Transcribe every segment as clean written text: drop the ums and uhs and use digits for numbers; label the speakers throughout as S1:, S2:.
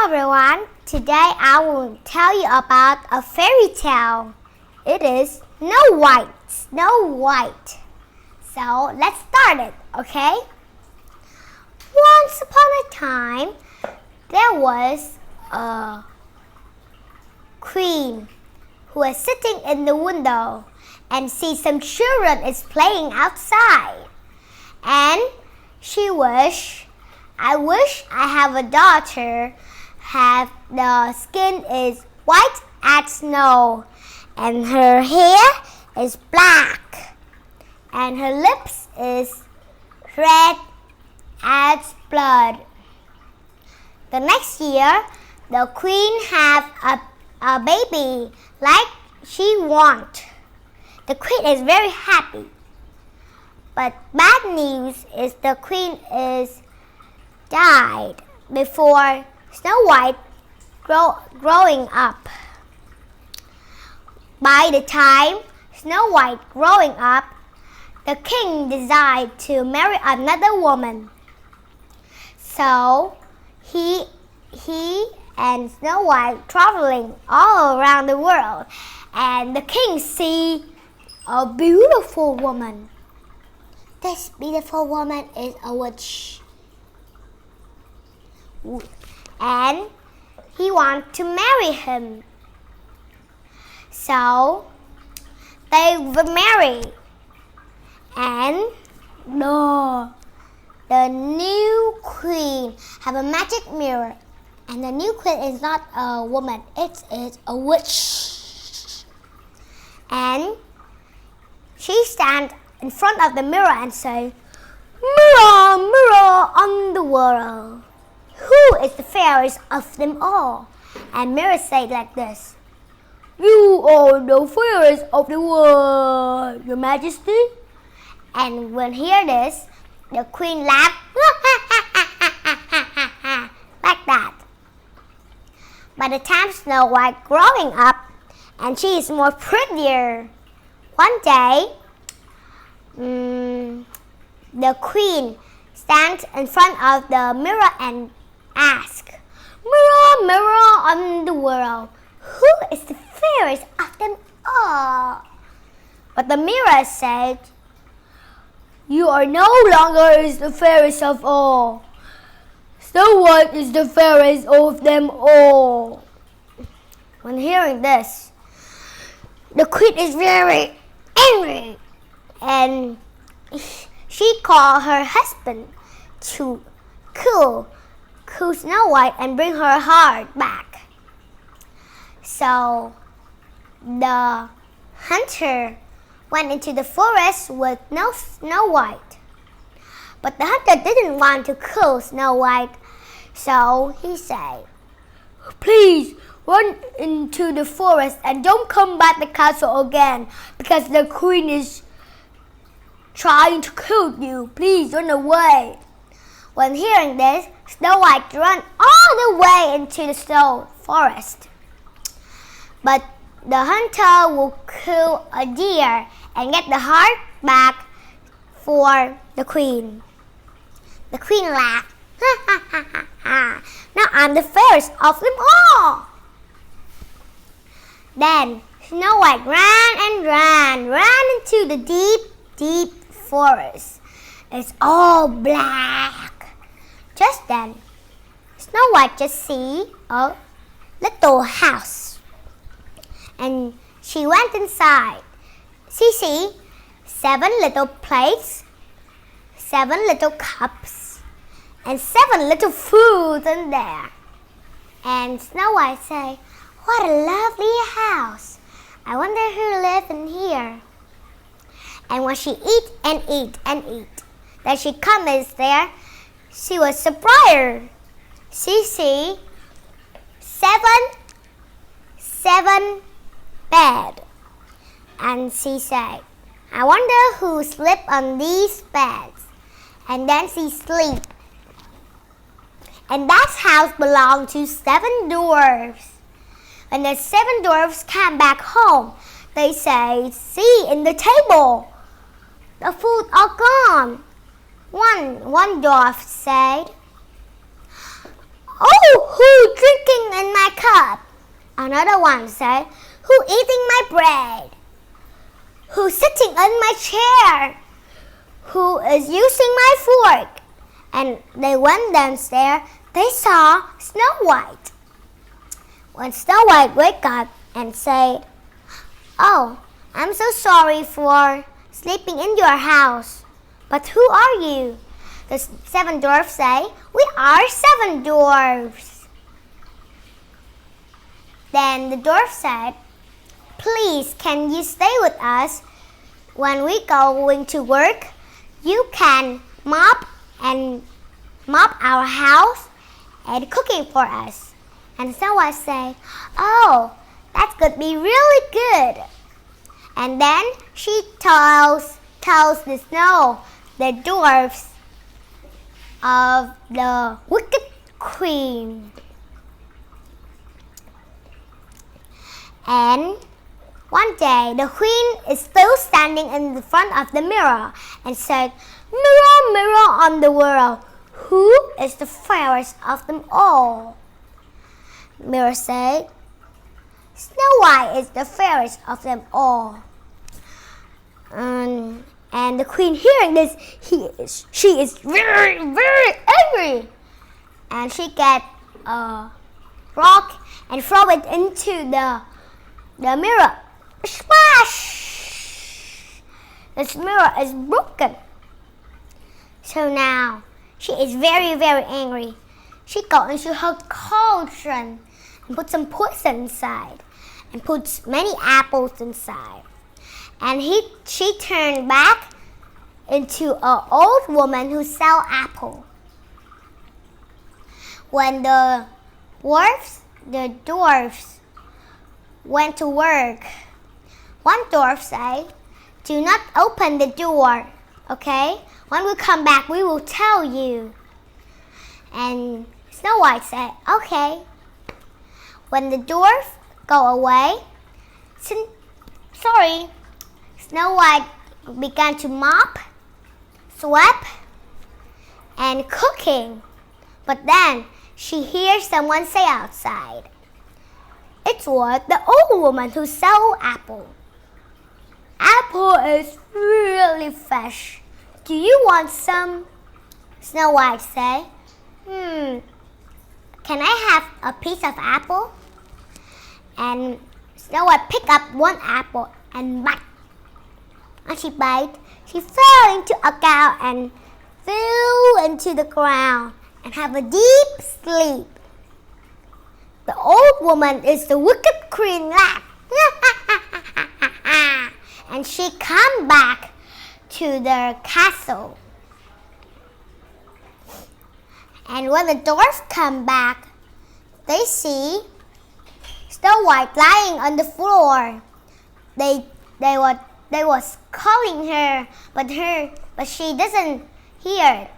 S1: everyone, today I will tell you about a fairy tale. It is Snow White. Snow White. So let's start it, okay? Once upon a time, there was a queen who was sitting in the window and see some children is playing outside. And she I wish I have a daughter have the skin is white as snow and her hair is black and her lips is red as blood. The next year, the queen have a baby like she want. The queen is very happy. But bad news is the queen is died before Snow White growing up. By the time Snow White growing up, the king decided to marry another woman. So he and Snow White traveling all around the world, and the king see a beautiful woman. This beautiful woman is a witch. And he wants to marry him. So they were married. And the new queen have a magic mirror. And the new queen is not a woman, it is a witch. And she stands in front of the mirror and say, "Mirror, mirror on the world, who is the fairest of them all?" And Mira said like this, "You are the fairest of the world, Your Majesty." And when hear this, the queen laughed like that. By the time Snow White growing up, and she is more prettier, one day, the queen stands in front of the mirror and asks, "Mirror, mirror on the world, who is the fairest of them all?" But the mirror said, "You are no longer the fairest of all. Snow White is the fairest of them all." When hearing this, the queen is very angry, and she called her husband to kill Snow White and bring her heart back. So the hunter went into the forest with no Snow White. But the hunter didn't want to kill Snow White, so he said, "Please run into the forest and don't come back to the castle again, because the queen is trying to kill you. Please run away." When hearing this, Snow White ran all the way into the snow forest. But the hunter will kill a deer and get the heart back for the queen. The queen laughed. "Now I'm the fairest of them all." Then Snow White ran into the deep, deep forest. It's all black. Just then, Snow White just see a little house. And she went inside. She see 7 little plates, 7 little cups, and 7 little foods in there. And Snow White say, "What a lovely house. I wonder who lives in here." And when she eat, then she comes there, she was surprised. She see 7 bed. And she said, "I wonder who slept on these beds." And then she sleep. And that house belonged to 7 dwarfs. When the 7 dwarfs came back home, they say, "See, in the table, the food are gone." One dwarf said, "Oh, who drink my cup? Another one said, who eating my bread? Who's sitting on my chair? Who is using my fork? And they went downstairs. They saw Snow White. When Snow White woke up and said, oh, I'm so sorry for sleeping in your house. But who are you? The 7 dwarfs say, we are 7 dwarfs. Then the dwarf said, please, can you stay with us? When we going to work, you can mop our house and cooking for us. And Snow White said, oh, that could be really good. And then she tells the dwarfs of the wicked queen. And one day the queen is still standing in the front of the mirror and said, mirror, mirror on the world, who is the fairest of them all? Mirror said, Snow White is the fairest of them all. And the queen hearing this, she is very, very angry. And she get a rock and throw it into the mirror. Smash! This mirror is broken. So now she is very, very angry. She got into her cauldron and put some poison inside and put many apples inside. And she turned back into an old woman who sell apple. When the dwarfs went to work, one dwarf said, do not open the door, okay? When we come back, we will tell you. And Snow White said, okay. When the dwarf go away, Snow White began to mop, sweep, and cooking. But then she hears someone say outside, it was the old woman who sold apple. Apple is really fresh. Do you want some? Snow White said, can I have a piece of apple? And Snow White picked up one apple and bite. As she bite, she fell into a cow and fell into the ground and have a deep sleep. The old woman is the wicked queen laugh. And she come back to their castle. And when the dwarfs come back, they see Snow White lying on the floor. They was calling her, but she doesn't hear.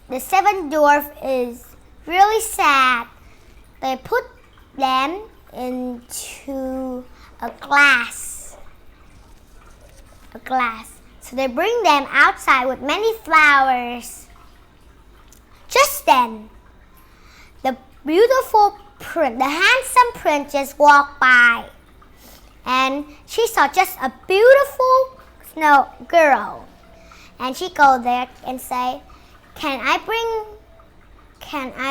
S1: The 7 dwarfs is really sad. They put them into a glass. So they bring them outside with many flowers. Just then, the handsome princess walked by, and she saw just a beautiful snow girl. And she go there and say, Can I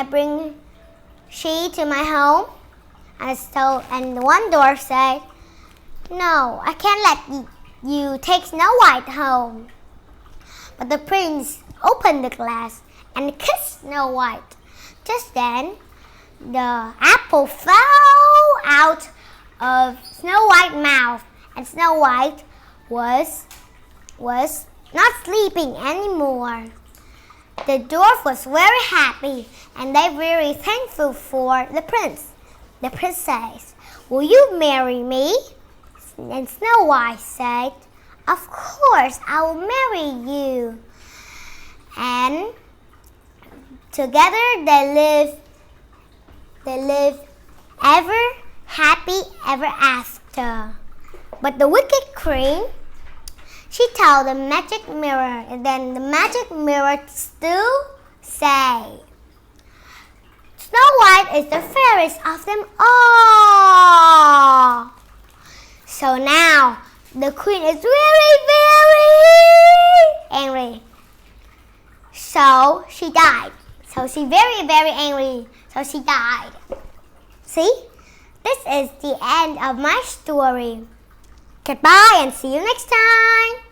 S1: bring she to my home? And the one dwarf said, no, I can't let you take Snow White home. But the prince opened the glass and kissed Snow White. Just then, the apple fell out of Snow White's mouth, and Snow White was not sleeping anymore. The dwarf was very happy, and they were very thankful for the prince. The prince says, will you marry me? And Snow White said, of course, I will marry you. And together they live ever happy ever after. But the wicked queen, she told the magic mirror, and then the magic mirror still say, Snow White dad is the fairest of them all. So now the queen is very, very angry. So she died. So she's very, very angry. So she died. See? This is the end of my story. Goodbye and see you next time.